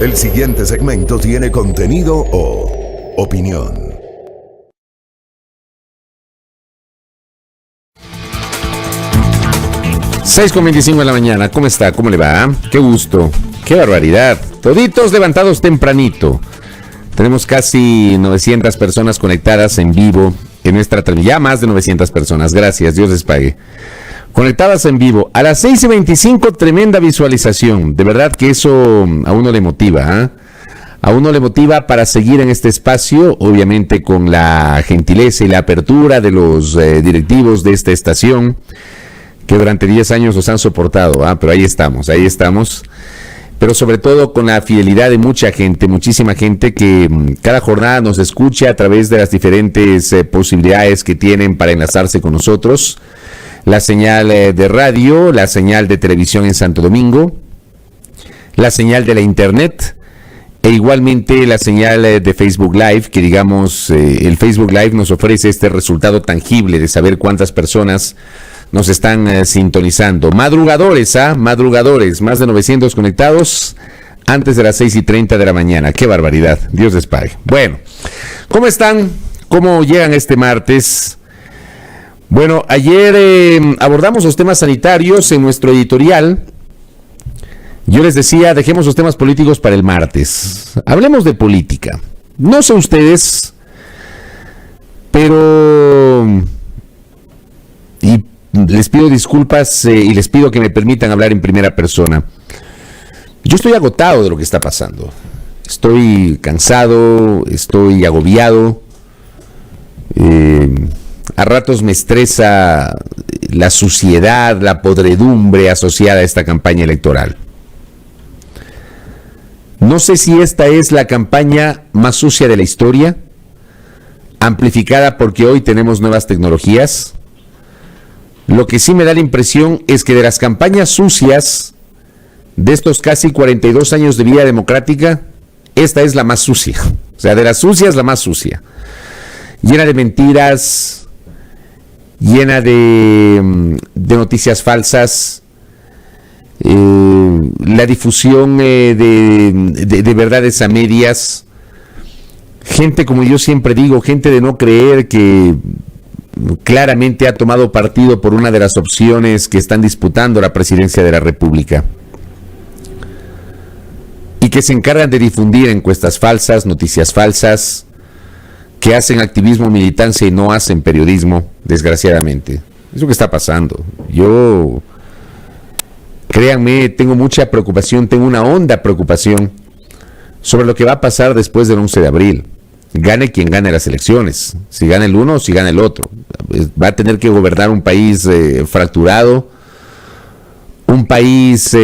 El siguiente segmento tiene contenido o opinión. Seis con 25 de la mañana, ¿cómo está? ¿Cómo le va? Qué gusto, qué barbaridad. Toditos levantados tempranito. Tenemos casi 900 personas conectadas en vivo en nuestra transmisión. Ya más de 900 personas, gracias, Dios les pague. Conectadas en vivo. A las 6:25, tremenda visualización. De verdad que eso a uno le motiva, ¿eh? A uno le motiva para seguir en este espacio, obviamente con la gentileza y la apertura de los directivos de esta estación, que durante 10 años nos han soportado, pero ahí estamos, pero sobre todo con la fidelidad de mucha gente, muchísima gente que cada jornada nos escucha a través de las diferentes posibilidades que tienen para enlazarse con nosotros, la señal de radio, la señal de televisión en Santo Domingo, la señal de la internet, e igualmente la señal de Facebook Live, que digamos, el Facebook Live nos ofrece este resultado tangible de saber cuántas personas nos están sintonizando. Madrugadores, madrugadores, más de 900 conectados antes de las 6:30 de la mañana. ¡Qué barbaridad! Dios les pague. Bueno, ¿cómo están? ¿Cómo llegan este martes? Bueno, ayer abordamos los temas sanitarios en nuestro editorial. Yo les decía, dejemos los temas políticos para el martes. Hablemos de política. No sé ustedes, pero... Y les pido disculpas y les pido que me permitan hablar en primera persona. Yo estoy agotado de lo que está pasando. Estoy cansado, estoy agobiado. A ratos me estresa la suciedad, la podredumbre asociada a esta campaña electoral. No sé si esta es la campaña más sucia de la historia, amplificada porque hoy tenemos nuevas tecnologías. Lo que sí me da la impresión es que de las campañas sucias de estos casi 42 años de vida democrática, esta es la más sucia. O sea, de las sucias, la más sucia. Llena de mentiras, llena de noticias falsas, la difusión de verdades a medias. Gente, como yo siempre digo, gente de no creer, que claramente ha tomado partido por una de las opciones que están disputando la presidencia de la República y que se encargan de difundir encuestas falsas, noticias falsas, que hacen activismo, militancia y no hacen periodismo, desgraciadamente. Es lo que está pasando. Yo, créanme, tengo mucha preocupación, tengo una honda preocupación sobre lo que va a pasar después del 11 de abril. Gane quien gane las elecciones, si gana el uno o si gana el otro. Va a tener que gobernar un país fracturado, un país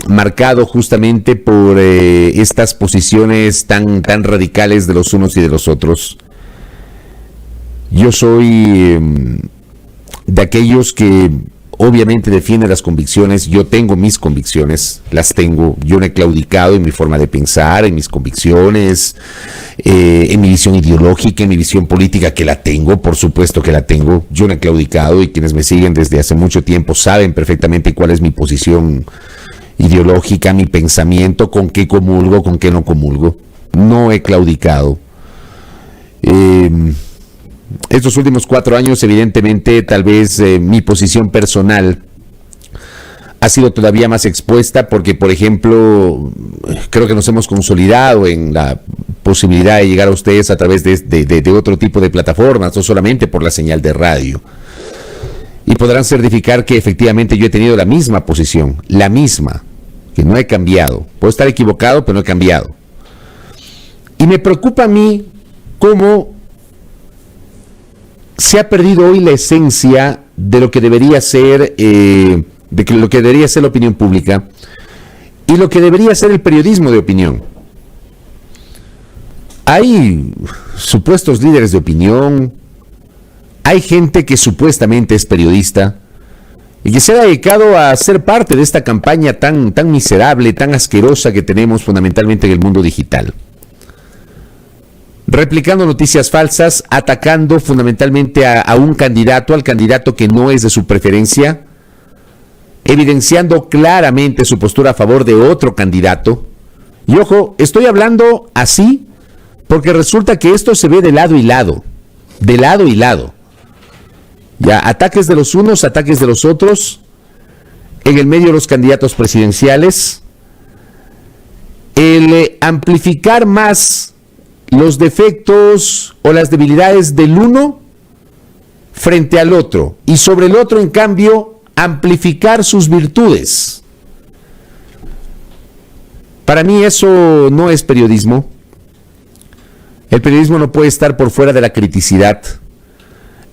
marcado justamente por estas posiciones tan radicales de los unos y de los otros. Yo soy de aquellos que obviamente defienden las convicciones. Yo tengo mis convicciones, las tengo. Yo no he claudicado en mi forma de pensar, en mis convicciones, en mi visión ideológica, en mi visión política, que la tengo, por supuesto que la tengo. Yo no he claudicado, y quienes me siguen desde hace mucho tiempo saben perfectamente cuál es mi posición ideológica, mi pensamiento, con qué comulgo, con qué no comulgo. No he claudicado. Estos últimos 4 años, evidentemente, tal vez mi posición personal ha sido todavía más expuesta porque, por ejemplo, creo que nos hemos consolidado en la posibilidad de llegar a ustedes a través de otro tipo de plataformas, no solamente por la señal de radio. Y podrán certificar que efectivamente yo he tenido la misma posición, la misma, que no he cambiado. Puedo estar equivocado, pero no he cambiado. Y me preocupa a mí cómo se ha perdido hoy la esencia de lo que debería ser, lo que debería ser la opinión pública y lo que debería ser el periodismo de opinión. Hay supuestos líderes de opinión, hay gente que supuestamente es periodista y que se ha dedicado a ser parte de esta campaña tan miserable, tan asquerosa que tenemos fundamentalmente en el mundo digital. Replicando noticias falsas, atacando fundamentalmente a un candidato, al candidato que no es de su preferencia, evidenciando claramente su postura a favor de otro candidato Y ojo, estoy hablando así porque resulta que esto se ve de lado y lado. De lado y lado. Ya, ataques de los unos, ataques de los otros. En el medio los candidatos presidenciales. El amplificar más los defectos o las debilidades del uno frente al otro. Y sobre el otro, en cambio, amplificar sus virtudes. Para mí eso no es periodismo. El periodismo no puede estar por fuera de la criticidad.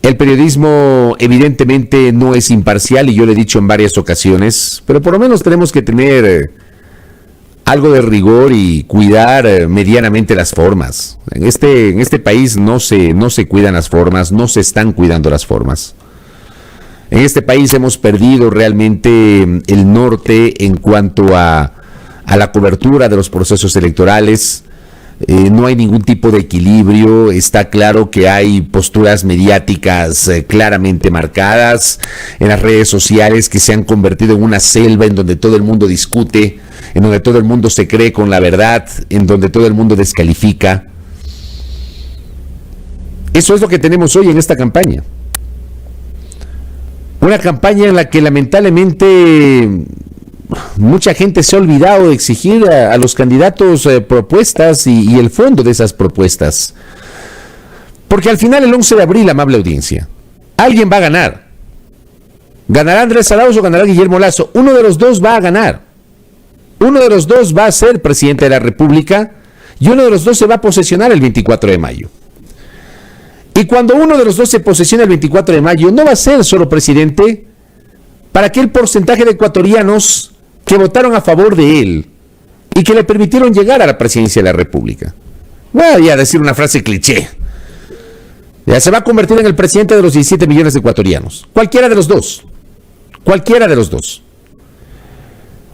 El periodismo evidentemente no es imparcial y yo lo he dicho en varias ocasiones, pero por lo menos tenemos que tener algo de rigor y cuidar medianamente las formas. En este país no se cuidan las formas, no se están cuidando las formas. En este país hemos perdido realmente el norte en cuanto a la cobertura de los procesos electorales. No hay ningún tipo de equilibrio. Está claro que hay posturas mediáticas claramente marcadas en las redes sociales que se han convertido en una selva en donde todo el mundo discute, en donde todo el mundo se cree con la verdad, en donde todo el mundo descalifica. Eso es lo que tenemos hoy en esta campaña. Una campaña en la que lamentablemente mucha gente se ha olvidado de exigir a los candidatos propuestas y el fondo de esas propuestas. Porque al final, el 11 de abril, amable audiencia, alguien va a ganar. ¿Ganará Andrés Arauz o ganará Guillermo Lasso? Uno de los dos va a ganar. Uno de los dos va a ser presidente de la República y uno de los dos se va a posesionar el 24 de mayo. Y cuando uno de los dos se posesiona el 24 de mayo, no va a ser solo presidente para aquel porcentaje de ecuatorianos que votaron a favor de él y que le permitieron llegar a la presidencia de la República. Voy a decir una frase cliché. Ya se va a convertir en el presidente de los 17 millones de ecuatorianos. Cualquiera de los dos. Cualquiera de los dos.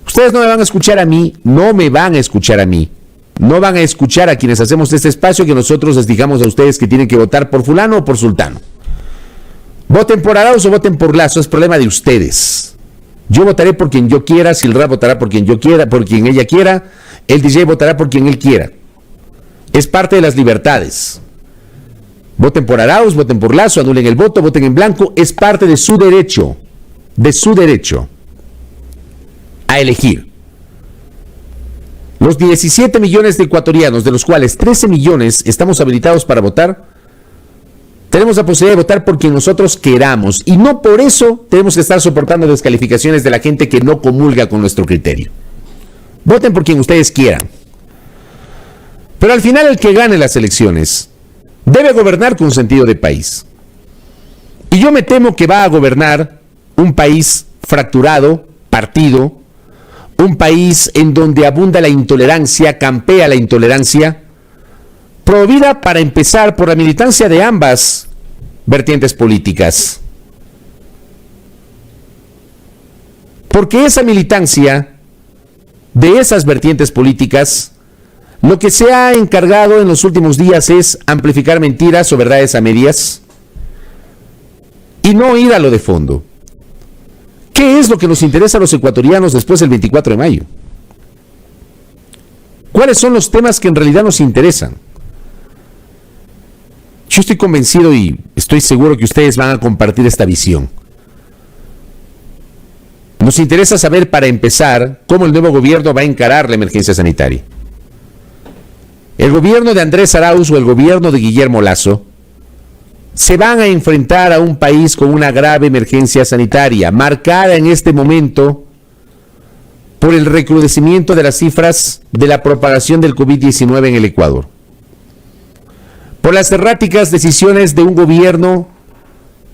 Ustedes no me van a escuchar a mí, no me van a escuchar a mí. No van a escuchar a quienes hacemos este espacio que nosotros les digamos a ustedes que tienen que votar por fulano o por sultano. Voten por Arauz o voten por Lasso, es problema de ustedes. Yo votaré por quien yo quiera, Silra votará por quien yo quiera, por quien ella quiera, el DJ votará por quien él quiera. Es parte de las libertades. Voten por Arauz, voten por Lasso, anulen el voto, voten en blanco, es parte de su derecho a elegir. Los 17 millones de ecuatorianos, de los cuales 13 millones estamos habilitados para votar, tenemos la posibilidad de votar por quien nosotros queramos y no por eso tenemos que estar soportando descalificaciones de la gente que no comulga con nuestro criterio. Voten por quien ustedes quieran. Pero al final el que gane las elecciones debe gobernar con sentido de país. Y yo me temo que va a gobernar un país fracturado, partido, un país en donde abunda la intolerancia, campea la intolerancia, promovida para empezar por la militancia de ambas vertientes políticas. Porque esa militancia de esas vertientes políticas, lo que se ha encargado en los últimos días es amplificar mentiras o verdades a medias y no ir a lo de fondo. ¿Qué es lo que nos interesa a los ecuatorianos después del 24 de mayo? ¿Cuáles son los temas que en realidad nos interesan? Yo estoy convencido y estoy seguro que ustedes van a compartir esta visión. Nos interesa saber, para empezar, cómo el nuevo gobierno va a encarar la emergencia sanitaria. El gobierno de Andrés Arauz o el gobierno de Guillermo Lasso se van a enfrentar a un país con una grave emergencia sanitaria, marcada en este momento por el recrudecimiento de las cifras de la propagación del COVID-19 en el Ecuador. Por las erráticas decisiones de un gobierno,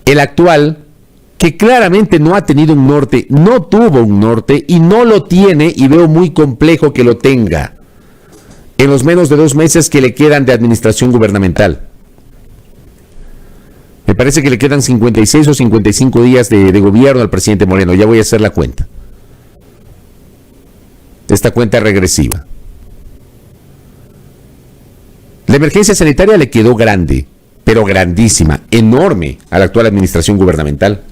el actual, que claramente no ha tenido un norte, no tuvo un norte y no lo tiene, y veo muy complejo que lo tenga en los menos de 2 meses que le quedan de administración gubernamental. Me parece que le quedan 56 o 55 días de gobierno al presidente Moreno. Ya voy a hacer la cuenta. Esta cuenta regresiva. La emergencia sanitaria le quedó grande, pero grandísima, enorme a la actual administración gubernamental.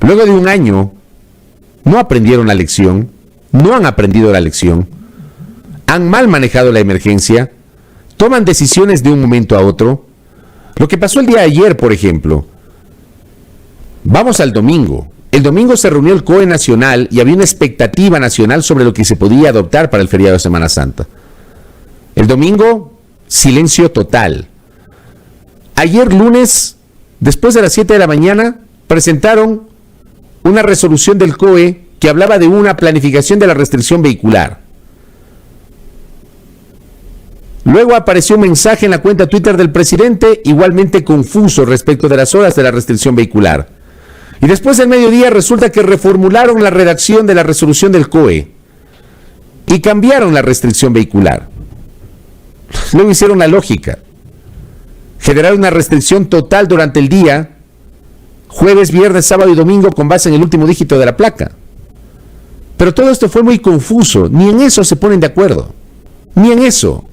Luego de un año, no aprendieron la lección, no han aprendido la lección. han mal manejado la emergencia, toman decisiones de un momento a otro. Lo que pasó el día de ayer, por ejemplo. Vamos al domingo. El domingo se reunió el COE nacional y había una expectativa nacional sobre lo que se podía adoptar para el feriado de Semana Santa. El domingo, silencio total. Ayer lunes, después de las 7 de la mañana, presentaron una resolución del COE que hablaba de una planificación de la restricción vehicular. Luego apareció un mensaje en la cuenta Twitter del presidente, igualmente confuso respecto de las horas de la restricción vehicular. Y después del mediodía resulta que reformularon la redacción de la resolución del COE y cambiaron la restricción vehicular. Luego hicieron la lógica. Generaron una restricción total durante el día, jueves, viernes, sábado y domingo, con base en el último dígito de la placa. Pero todo esto fue muy confuso. Ni en eso se ponen de acuerdo. Ni en eso.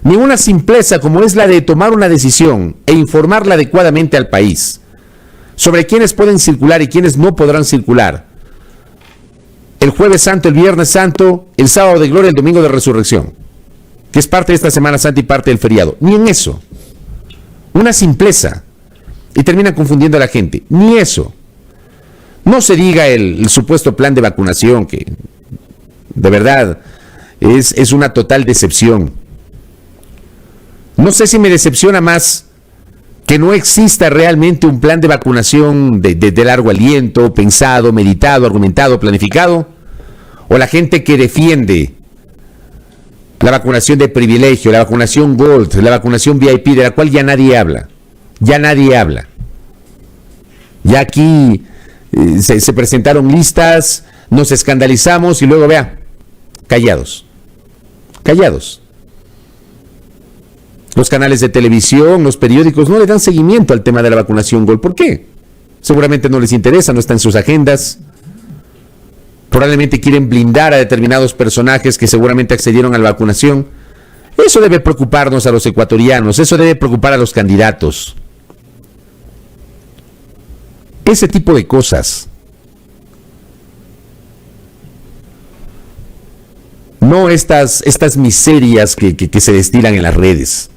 Ni una simpleza como es la de tomar una decisión e informarla adecuadamente al país sobre quiénes pueden circular y quiénes no podrán circular. El jueves santo, el viernes santo, el sábado de gloria, el domingo de resurrección, que es parte de esta Semana Santa y parte del feriado. Ni en eso. Una simpleza. Y terminan confundiendo a la gente. Ni eso. No se diga el supuesto plan de vacunación, que de verdad es una total decepción. No sé si me decepciona más que no exista realmente un plan de vacunación de largo aliento, pensado, meditado, argumentado, planificado, o la gente que defiende la vacunación de privilegio, la vacunación Gold, la vacunación VIP, de la cual ya nadie habla. Ya nadie habla. Ya aquí se presentaron listas, nos escandalizamos y luego, vea, callados. Callados. Los canales de televisión, los periódicos no le dan seguimiento al tema de la vacunación Gold. ¿Por qué? Seguramente no les interesa, no está en sus agendas. Probablemente quieren blindar a determinados personajes que seguramente accedieron a la vacunación. Eso debe preocuparnos a los ecuatorianos, eso debe preocupar a los candidatos. Ese tipo de cosas. No estas miserias que se destilan en las redes,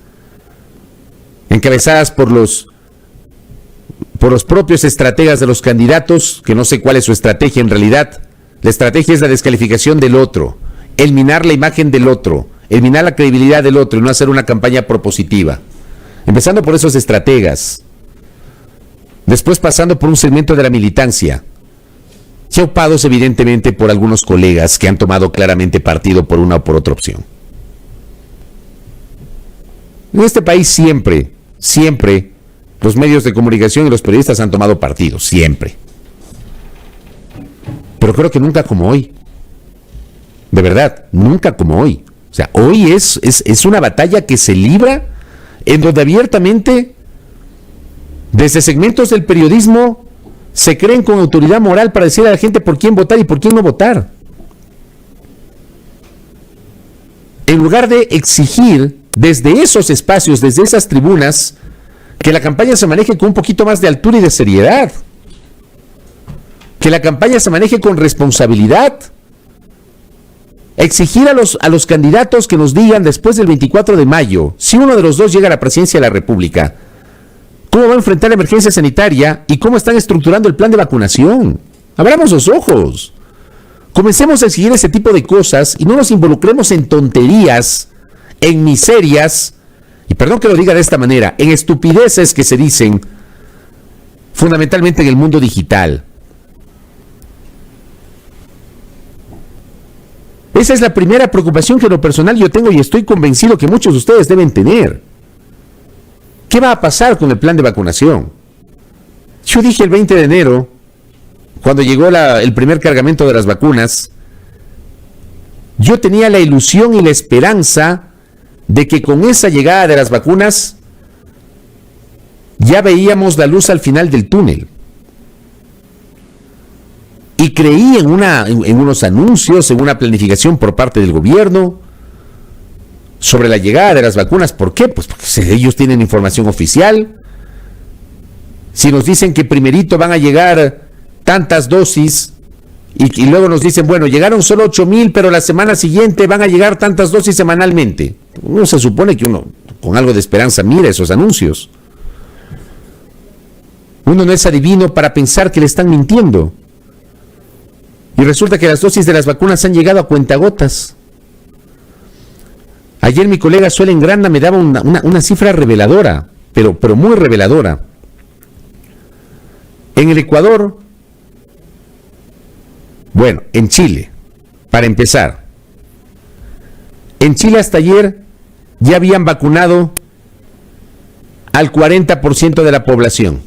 encabezadas por los propios estrategas de los candidatos, que no sé cuál es su estrategia en realidad. La estrategia es la descalificación del otro, eliminar la imagen del otro, eliminar la credibilidad del otro y no hacer una campaña propositiva. Empezando por esos estrategas, después pasando por un segmento de la militancia, chaupados evidentemente por algunos colegas que han tomado claramente partido por una o por otra opción. En este país siempre los medios de comunicación y los periodistas han tomado partido, siempre. Pero creo que nunca como hoy. De verdad, nunca como hoy. O sea, hoy es una batalla que se libra en donde abiertamente, desde segmentos del periodismo, se creen con autoridad moral para decir a la gente por quién votar y por quién no votar. En lugar de exigir desde esos espacios, desde esas tribunas, que la campaña se maneje con un poquito más de altura y de seriedad. Que la campaña se maneje con responsabilidad. Exigir a los candidatos que nos digan después del 24 de mayo, si uno de los dos llega a la presidencia de la República, cómo va a enfrentar la emergencia sanitaria y cómo están estructurando el plan de vacunación. Abramos los ojos. Comencemos a exigir ese tipo de cosas y no nos involucremos en tonterías, en miserias, y perdón que lo diga de esta manera, en estupideces que se dicen fundamentalmente en el mundo digital. Esa es la primera preocupación que en lo personal yo tengo y estoy convencido que muchos de ustedes deben tener. ¿Qué va a pasar con el plan de vacunación? Yo dije el 20 de enero, cuando llegó el primer cargamento de las vacunas, yo tenía la ilusión y la esperanza de que con esa llegada de las vacunas ya veíamos la luz al final del túnel. Y creí en unos anuncios, en una planificación por parte del gobierno sobre la llegada de las vacunas. ¿Por qué? Pues porque ellos tienen información oficial. Si nos dicen que primerito van a llegar tantas dosis Y luego nos dicen, bueno, llegaron solo 8,000, pero la semana siguiente van a llegar tantas dosis semanalmente. Uno se supone que uno, con algo de esperanza, mira esos anuncios. Uno no es adivino para pensar que le están mintiendo. Y resulta que las dosis de las vacunas han llegado a cuentagotas. Ayer mi colega Suelen Granda me daba una cifra reveladora, pero muy reveladora. En el Ecuador, bueno, en Chile, para empezar, en Chile hasta ayer ya habían vacunado al 40% de la población.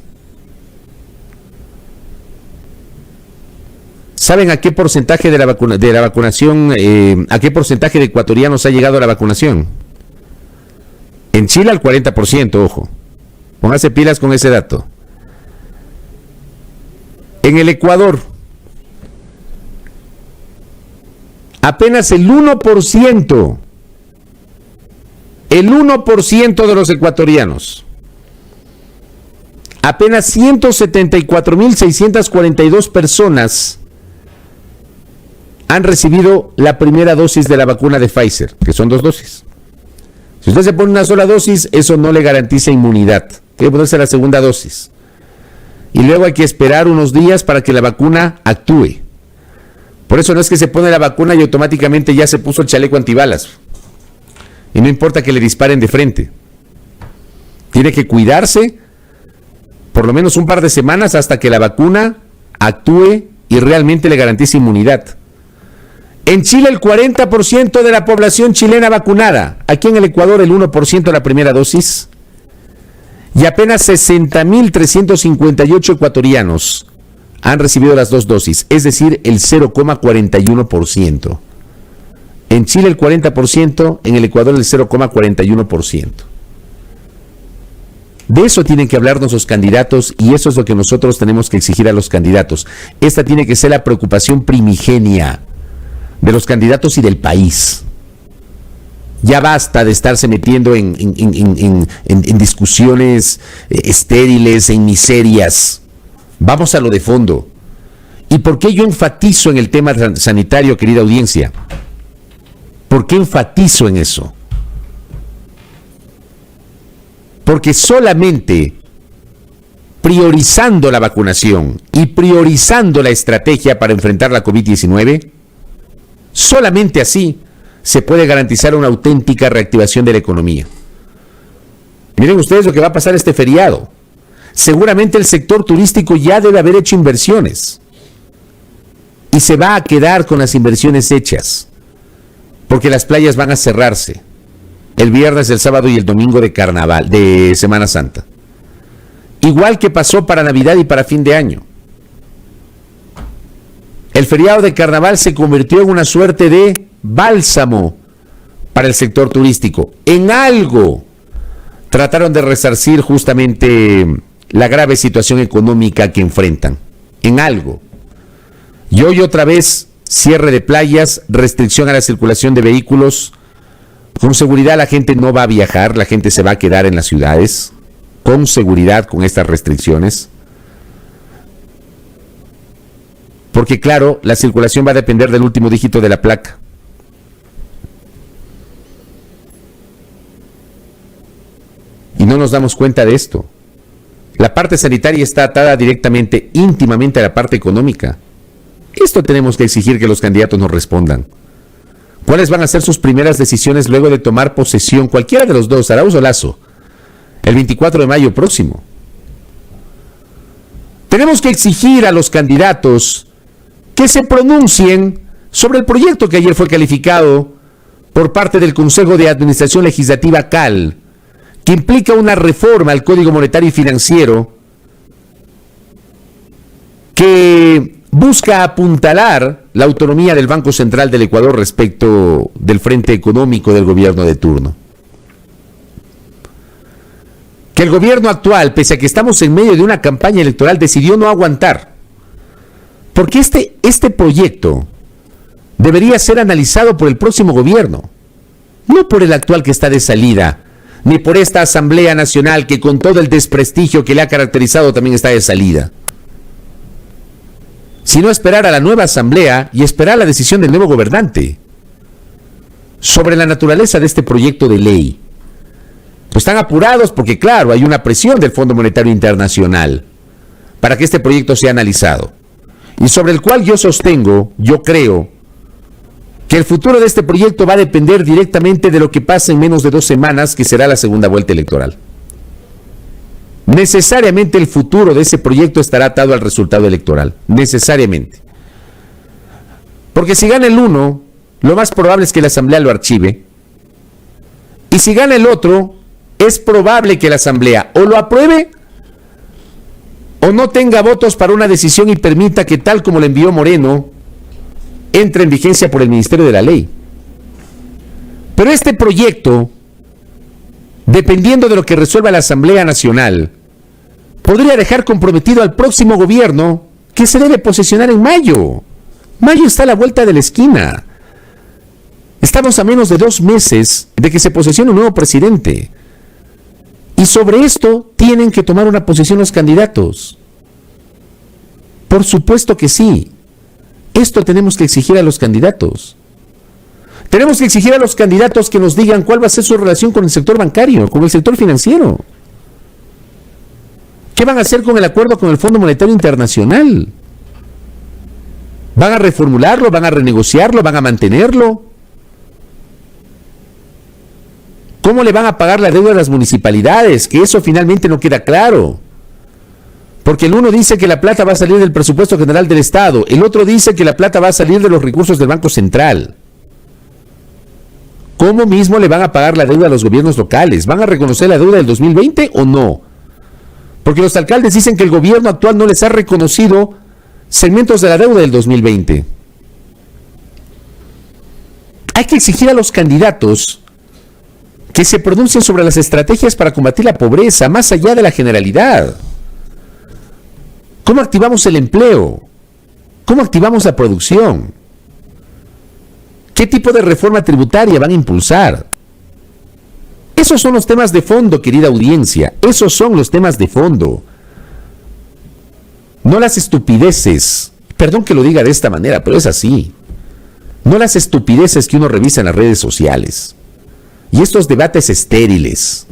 ¿Saben a qué porcentaje de la vacunación, a qué porcentaje de ecuatorianos ha llegado la vacunación? En Chile al 40%, ojo. Póngase pilas con ese dato. En el Ecuador, apenas el 1% de los ecuatorianos, apenas 174,642 personas han recibido la primera dosis de la vacuna de Pfizer, que son 2 dosis. Si usted se pone una sola dosis, eso no le garantiza inmunidad. Tiene que ponerse la segunda dosis. Y luego hay que esperar unos días para que la vacuna actúe. Por eso no es que se pone la vacuna y automáticamente ya se puso el chaleco antibalas. Y no importa que le disparen de frente. Tiene que cuidarse por lo menos un par de semanas hasta que la vacuna actúe y realmente le garantice inmunidad. En Chile el 40% de la población chilena vacunada. Aquí en el Ecuador el 1% de la primera dosis. Y apenas 60,358 ecuatorianos han recibido las 2 dosis, es decir, el 0,41%. En Chile el 40%, en el Ecuador el 0,41%. De eso tienen que hablarnos los candidatos y eso es lo que nosotros tenemos que exigir a los candidatos. Esta tiene que ser la preocupación primigenia de los candidatos y del país. Ya basta de estarse metiendo en discusiones estériles, en miserias. Vamos a lo de fondo. ¿Y por qué yo enfatizo en el tema sanitario, querida audiencia? ¿Por qué enfatizo en eso? Porque solamente priorizando la vacunación y priorizando la estrategia para enfrentar la COVID-19, solamente así se puede garantizar una auténtica reactivación de la economía. Miren ustedes lo que va a pasar este feriado. Seguramente el sector turístico ya debe haber hecho inversiones y se va a quedar con las inversiones hechas porque las playas van a cerrarse el viernes, el sábado y el domingo de carnaval, de Semana Santa. Igual que pasó para Navidad y para fin de año. El feriado de carnaval se convirtió en una suerte de bálsamo para el sector turístico. En algo trataron de resarcir justamente la grave situación económica que enfrentan. En algo. Y hoy otra vez cierre de playas, restricción a la circulación de vehículos. Con seguridad la gente no va a viajar, la gente se va a quedar en las ciudades. Con seguridad con estas restricciones. Porque claro, la circulación va a depender del último dígito de la placa. Y no nos damos cuenta de esto. La parte sanitaria está atada directamente, íntimamente a la parte económica. Esto tenemos que exigir que los candidatos nos respondan. ¿Cuáles van a ser sus primeras decisiones luego de tomar posesión, cualquiera de los dos, Arauz o Lasso, el 24 de mayo próximo? Tenemos que exigir a los candidatos que se pronuncien sobre el proyecto que ayer fue calificado por parte del Consejo de Administración Legislativa CAL, que implica una reforma al Código Monetario y Financiero que busca apuntalar la autonomía del Banco Central del Ecuador respecto del frente económico del gobierno de turno. Que el gobierno actual, pese a que estamos en medio de una campaña electoral, decidió no aguantar. Porque este proyecto debería ser analizado por el próximo gobierno, no por el actual que está de salida, ni por esta Asamblea Nacional que con todo el desprestigio que le ha caracterizado también está de salida. sino esperar a la nueva asamblea y esperar la decisión del nuevo gobernante sobre la naturaleza de este proyecto de ley. Pues están apurados porque, claro, hay una presión del Fondo Monetario Internacional para que este proyecto sea analizado, y sobre el cual yo sostengo, yo creo, que el futuro de este proyecto va a depender directamente de lo que pase en menos de 2 semanas, que será la segunda vuelta electoral. Necesariamente el futuro de ese proyecto estará atado al resultado electoral, necesariamente. Porque si gana el uno, lo más probable es que la Asamblea lo archive, y si gana el otro, es probable que la Asamblea o lo apruebe o no tenga votos para una decisión y permita que, tal como le envió Moreno, entre en vigencia por el Ministerio de la Ley. Pero este proyecto, dependiendo de lo que resuelva la Asamblea Nacional, podría dejar comprometido al próximo gobierno, que se debe posesionar en mayo. Mayo está a la vuelta de la esquina. Estamos a menos de 2 meses de que se posesione un nuevo presidente. Y sobre esto tienen que tomar una posición los candidatos. Por supuesto que sí. Esto tenemos que exigir a los candidatos. Tenemos que exigir a los candidatos que nos digan cuál va a ser su relación con el sector bancario, con el sector financiero. ¿Qué van a hacer con el acuerdo con el Fondo Monetario Internacional? ¿Van a reformularlo? ¿Van a renegociarlo? ¿Van a mantenerlo? ¿Cómo le van a pagar la deuda a las municipalidades? Que eso finalmente no queda claro. Porque el uno dice que la plata va a salir del presupuesto general del Estado, el otro dice que la plata va a salir de los recursos del Banco Central. ¿Cómo mismo le van a pagar la deuda a los gobiernos locales? ¿Van a reconocer la deuda del 2020 o no? Porque los alcaldes dicen que el gobierno actual no les ha reconocido segmentos de la deuda del 2020. Hay que exigir a los candidatos que se pronuncien sobre las estrategias para combatir la pobreza, más allá de la generalidad. ¿Cómo activamos el empleo? ¿Cómo activamos la producción? ¿Qué tipo de reforma tributaria van a impulsar? Esos son los temas de fondo, querida audiencia. Esos son los temas de fondo. No las estupideces. Perdón que lo diga de esta manera, pero es así. No las estupideces que uno revisa en las redes sociales. Y estos debates estériles.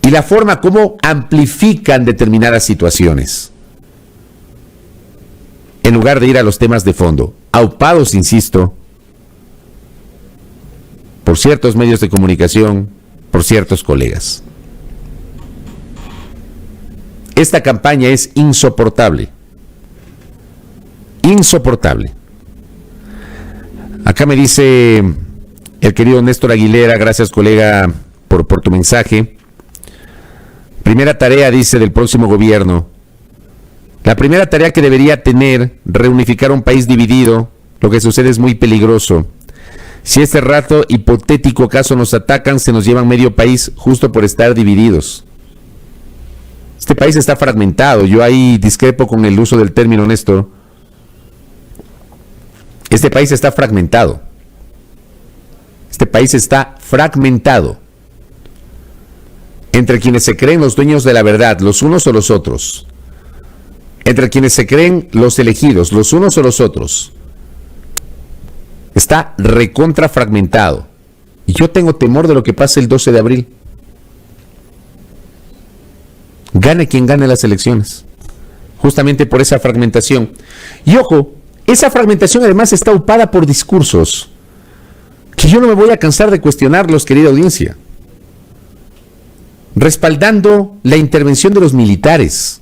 Y la forma como amplifican determinadas situaciones. En lugar de ir a los temas de fondo. Aupados, insisto, por ciertos medios de comunicación, por ciertos colegas. Esta campaña es insoportable. Insoportable. Acá me dice el querido Néstor Aguilera, gracias colega por tu mensaje. Primera tarea, dice, del próximo gobierno. La primera tarea que debería tener, reunificar un país dividido. Lo que sucede es muy peligroso. Si este rato hipotético caso nos atacan, se nos llevan medio país justo por estar divididos. Este país está fragmentado. Yo ahí discrepo con el uso del término, Néstor. Este país está fragmentado. Este país está fragmentado. Entre quienes se creen los dueños de la verdad, los unos o los otros. Entre quienes se creen los elegidos, los unos o los otros. Está recontra fragmentado. Y yo tengo temor de lo que pase el 12 de abril. Gane quien gane las elecciones. Justamente por esa fragmentación. Y ojo, esa fragmentación además está aupada por discursos que yo no me voy a cansar de cuestionarlos, querida audiencia. Respaldando la intervención de los militares.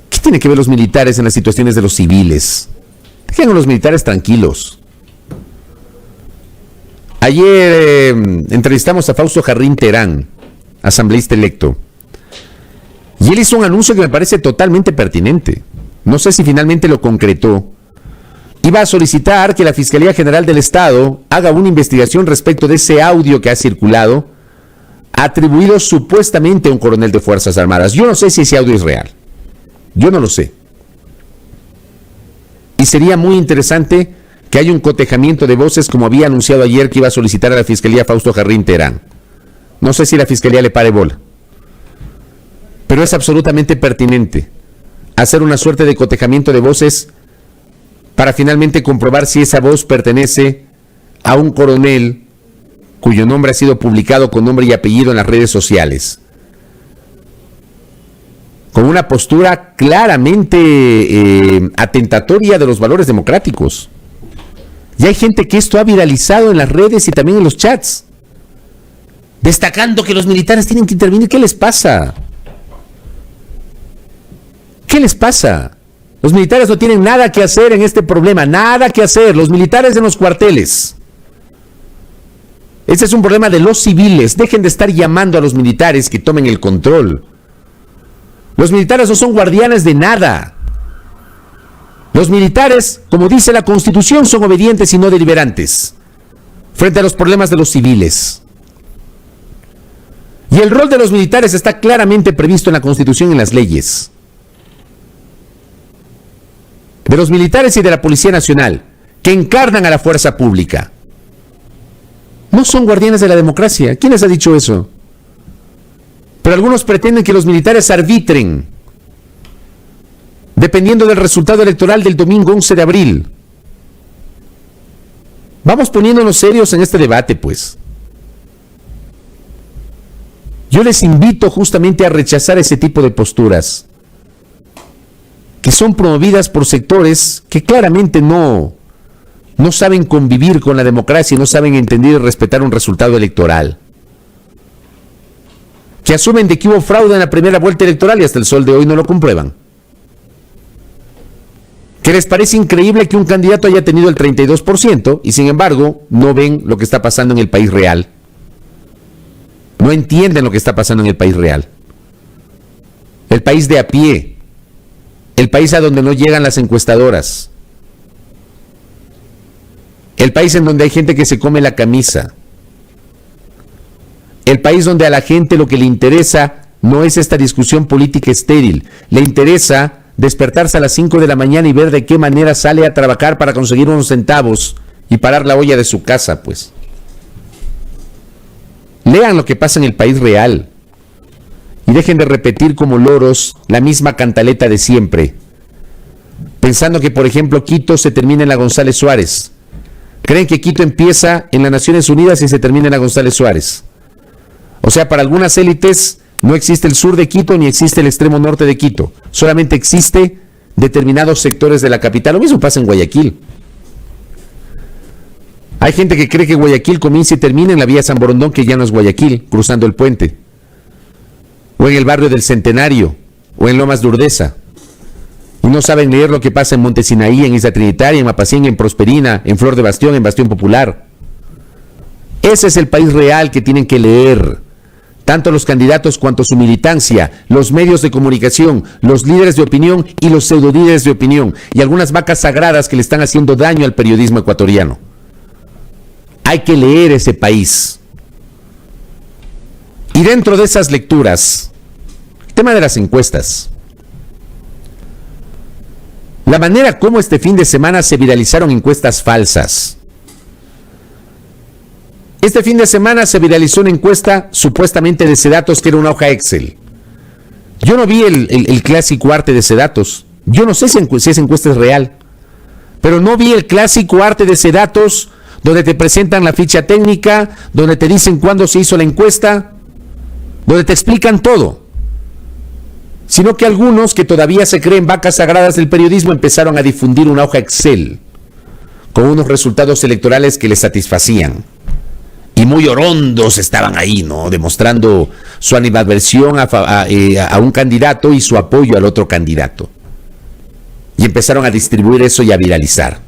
¿Qué tiene que ver los militares en las situaciones de los civiles? Dejen a los militares tranquilos. Ayer entrevistamos a Fausto Jarrín Terán, asambleísta electo. Y él hizo un anuncio que me parece totalmente pertinente. No sé si finalmente lo concretó. Iba a solicitar que la Fiscalía General del Estado haga una investigación respecto de ese audio que ha circulado, atribuido supuestamente a un coronel de Fuerzas Armadas. Yo no sé si ese audio es real. Yo no lo sé. Y sería muy interesante que haya un cotejamiento de voces, como había anunciado ayer que iba a solicitar a la Fiscalía Fausto Jarrín Terán. No sé si la Fiscalía le pare bola. Pero es absolutamente pertinente. hacer una suerte de cotejamiento de voces para finalmente comprobar si esa voz pertenece a un coronel cuyo nombre ha sido publicado con nombre y apellido en las redes sociales, con una postura claramente atentatoria de los valores democráticos. Y hay gente que esto ha viralizado en las redes y también en los chats, destacando que los militares tienen que intervenir. ¿Qué les pasa? ¿Qué les pasa? Los militares no tienen nada que hacer en este problema, nada que hacer. Los militares en los cuarteles. Este es un problema de los civiles. Dejen de estar llamando a los militares que tomen el control. Los militares no son guardianes de nada. Los militares, como dice la Constitución, son obedientes y no deliberantes frente a los problemas de los civiles. Y el rol de los militares está claramente previsto en la Constitución y en las leyes. De los militares y de la Policía Nacional, que encarnan a la fuerza pública. No son guardianes de la democracia. ¿Quién les ha dicho eso? Pero algunos pretenden que los militares arbitren, dependiendo del resultado electoral del domingo 11 de abril. Vamos poniéndonos serios en este debate, pues. Yo les invito justamente a rechazar ese tipo de posturas, que son promovidas por sectores que claramente no saben convivir con la democracia y no saben entender y respetar un resultado electoral. Que asumen de que hubo fraude en la primera vuelta electoral y hasta el sol de hoy no lo comprueban. Que les parece increíble que un candidato haya tenido el 32% y sin embargo no ven lo que está pasando en el país real. No entienden lo que está pasando en el país real. El país de a pie. El país a donde no llegan las encuestadoras. El país en donde hay gente que se come la camisa. El país donde a la gente lo que le interesa no es esta discusión política estéril. Le interesa despertarse a las 5 de la mañana y ver de qué manera sale a trabajar para conseguir unos centavos y parar la olla de su casa, pues. Lean lo que pasa en el país real y dejen de repetir como loros la misma cantaleta de siempre, pensando que, por ejemplo, Quito se termina en la González Suárez. Creen que Quito empieza en las Naciones Unidas y se termina en la González Suárez. O sea, para algunas élites no existe el sur de Quito ni existe el extremo norte de Quito. Solamente existe determinados sectores de la capital. Lo mismo pasa en Guayaquil. Hay gente que cree que Guayaquil comienza y termina en la vía San Borondón, que ya no es Guayaquil, cruzando el puente. O en el barrio del Centenario, o en Lomas de Urdesa. Y no saben leer lo que pasa en Montesinaí, en Isla Trinitaria, en Mapacín, en Prosperina, en Flor de Bastión, en Bastión Popular. Ese es el país real que tienen que leer. Tanto los candidatos cuanto su militancia, los medios de comunicación, los líderes de opinión y los pseudolíderes de opinión, y algunas vacas sagradas que le están haciendo daño al periodismo ecuatoriano. Hay que leer ese país. Y dentro de esas lecturas, el tema de las encuestas. La manera como este fin de semana se viralizaron encuestas falsas. Este fin de semana se viralizó una encuesta supuestamente de Sedatos, que era una hoja Excel. Yo no vi el clásico arte de Sedatos. Yo no sé si esa encuesta es real. Pero no vi el clásico arte de Sedatos, donde te presentan la ficha técnica, donde te dicen cuándo se hizo la encuesta, donde te explican todo. Sino que algunos que todavía se creen vacas sagradas del periodismo empezaron a difundir una hoja Excel con unos resultados electorales que les satisfacían. Y muy orondos estaban ahí, ¿no? Demostrando su animadversión a un candidato y su apoyo al otro candidato. Y empezaron a distribuir eso y a viralizar.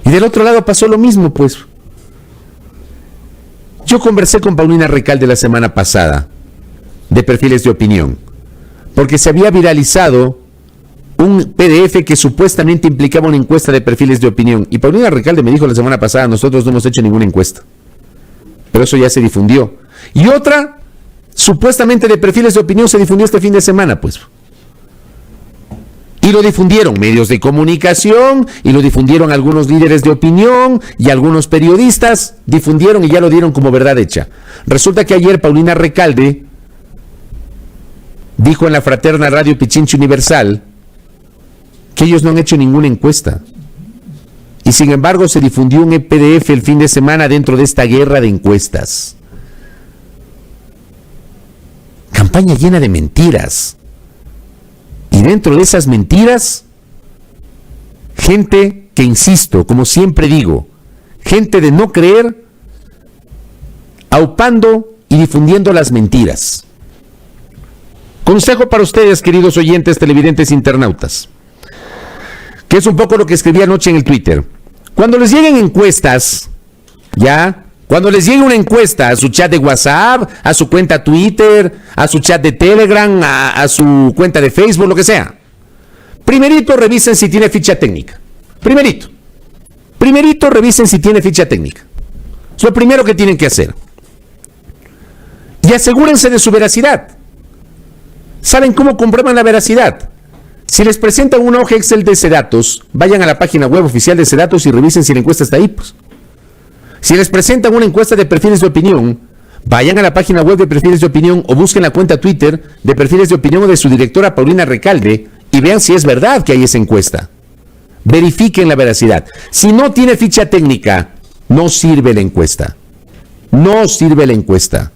Y del otro lado pasó lo mismo, pues. Yo conversé con Paulina Recalde la semana pasada, de Perfiles de Opinión, porque se había viralizado un PDF que supuestamente implicaba una encuesta de perfiles de opinión. Y Paulina Recalde me dijo la semana pasada: nosotros no hemos hecho ninguna encuesta. Pero eso ya se difundió. Y otra, supuestamente de perfiles de opinión, se difundió este fin de semana, pues. Y lo difundieron medios de comunicación, y lo difundieron algunos líderes de opinión, y algunos periodistas difundieron y ya lo dieron como verdad hecha. Resulta que ayer Paulina Recalde dijo en la fraterna radio Pichincha Universal que ellos no han hecho ninguna encuesta. Y sin embargo se difundió un PDF el fin de semana dentro de esta guerra de encuestas. Campaña llena de mentiras. Y dentro de esas mentiras, gente que, insisto, como siempre digo, gente de no creer, aupando y difundiendo las mentiras. Consejo para ustedes, queridos oyentes, televidentes, internautas, que es un poco lo que escribí anoche en el Twitter. Cuando les lleguen encuestas, cuando les llegue una encuesta a su chat de WhatsApp, a su cuenta Twitter, a su chat de Telegram, a su cuenta de Facebook, lo que sea, primerito revisen si tiene ficha técnica. Primerito revisen si tiene ficha técnica. Es lo primero que tienen que hacer. Y asegúrense de su veracidad. ¿Saben cómo comprueban la veracidad? Si les presentan una hoja Excel de Sedatos, vayan a la página web oficial de Sedatos y revisen si la encuesta está ahí, pues. Si les presentan una encuesta de perfiles de opinión, vayan a la página web de perfiles de opinión o busquen la cuenta Twitter de perfiles de opinión o de su directora Paulina Recalde y vean si es verdad que hay esa encuesta. Verifiquen la veracidad. Si no tiene ficha técnica, no sirve la encuesta. No sirve la encuesta.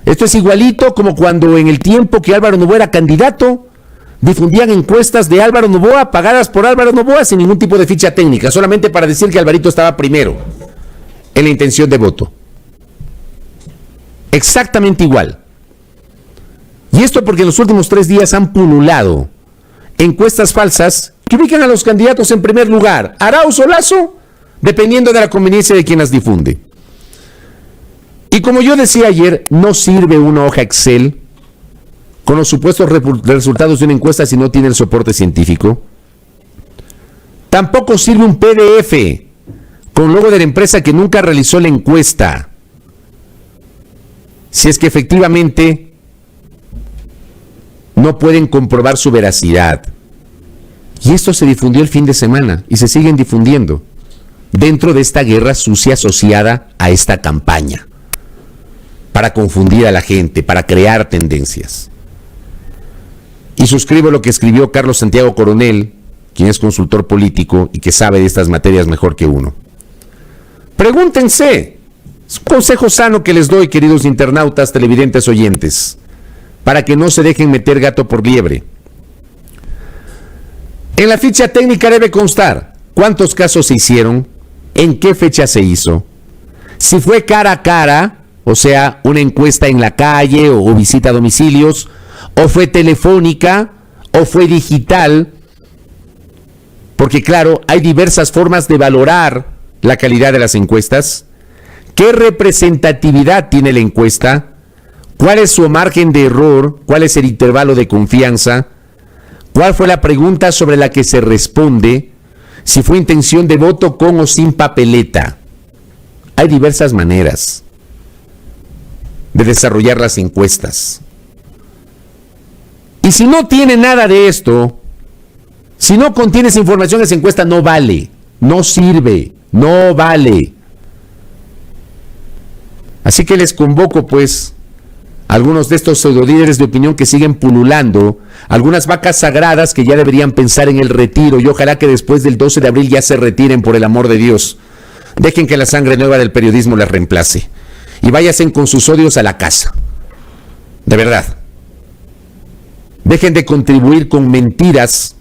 Esto es igualito como cuando en el tiempo que Álvaro Noboa era candidato, difundían encuestas de Álvaro Noboa pagadas por Álvaro Noboa sin ningún tipo de ficha técnica, solamente para decir que Alvarito estaba primero en la intención de voto. Exactamente igual. Y esto porque en los últimos 3 días han pululado encuestas falsas que ubican a los candidatos en primer lugar, Arauz o Lasso, dependiendo de la conveniencia de quien las difunde. Y como yo decía ayer, no sirve una hoja Excel con los supuestos resultados de una encuesta si no tiene el soporte científico. Tampoco sirve un PDF con logo de la empresa que nunca realizó la encuesta, si es que efectivamente no pueden comprobar su veracidad. Y esto se difundió el fin de semana y se siguen difundiendo dentro de esta guerra sucia asociada a esta campaña, para confundir a la gente, para crear tendencias. Y suscribo lo que escribió Carlos Santiago Coronel, quien es consultor político y que sabe de estas materias mejor que uno. Pregúntense, es un consejo sano que les doy, queridos internautas, televidentes, oyentes, para que no se dejen meter gato por liebre. En la ficha técnica debe constar cuántos casos se hicieron, en qué fecha se hizo, si fue cara a cara, o sea, una encuesta en la calle o visita a domicilios, o fue telefónica, o fue digital, porque claro, hay diversas formas de valorar la calidad de las encuestas. ¿Qué representatividad tiene la encuesta? ¿Cuál es su margen de error? ¿Cuál es el intervalo de confianza? ¿Cuál fue la pregunta sobre la que se responde? Si fue intención de voto con o sin papeleta. Hay diversas maneras de desarrollar las encuestas. Y si no tiene nada de esto, si no contiene esa información, esa encuesta no vale, no sirve, no vale. Así que les convoco, pues, a algunos de estos pseudolíderes de opinión que siguen pululando, algunas vacas sagradas que ya deberían pensar en el retiro, y ojalá que después del 12 de abril ya se retiren, por el amor de Dios. Dejen que la sangre nueva del periodismo las reemplace. Y váyanse con sus odios a la casa. De verdad. Dejen de contribuir con mentiras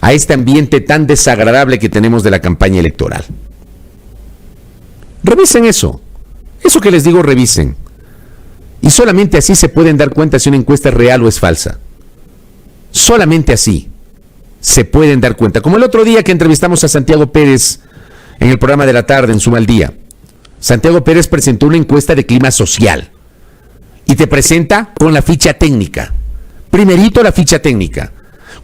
a este ambiente tan desagradable que tenemos de la campaña electoral. Revisen eso. Eso que les digo, revisen. Y solamente así se pueden dar cuenta si una encuesta es real o es falsa. Solamente así se pueden dar cuenta. Como el otro día que entrevistamos a Santiago Pérez en el programa de la tarde, en Suma al Día. Santiago Pérez presentó una encuesta de clima social y te presenta con la ficha técnica. Primerito la ficha técnica.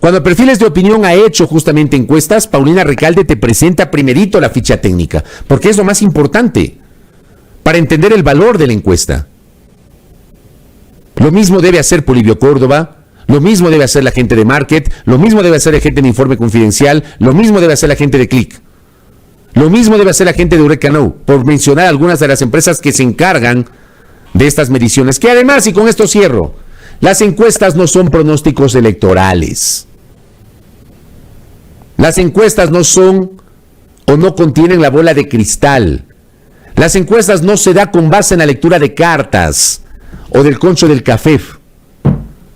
Cuando Perfiles de Opinión ha hecho justamente encuestas, Paulina Recalde te presenta primerito la ficha técnica, porque es lo más importante para entender el valor de la encuesta. Lo mismo debe hacer Polibio Córdoba, lo mismo debe hacer la gente de Market, lo mismo debe hacer la gente de Informe Confidencial, lo mismo debe hacer la gente de Click, lo mismo debe hacer la gente de Eureka Now, por mencionar algunas de las empresas que se encargan de estas mediciones, que además, y con esto cierro, Las encuestas no son pronósticos electorales. Las encuestas no son o no contienen la bola de cristal. Las encuestas no se da con base en la lectura de cartas o del concho del café.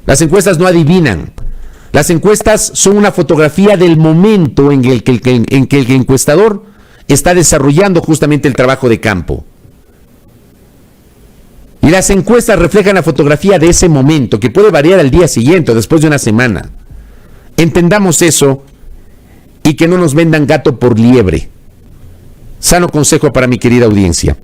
Las encuestas no adivinan. Las encuestas son una fotografía del momento en que el encuestador está desarrollando justamente el trabajo de campo. Y las encuestas reflejan la fotografía de ese momento, que puede variar al día siguiente o después de una semana. Entendamos eso y que no nos vendan gato por liebre. Sano consejo para mi querida audiencia.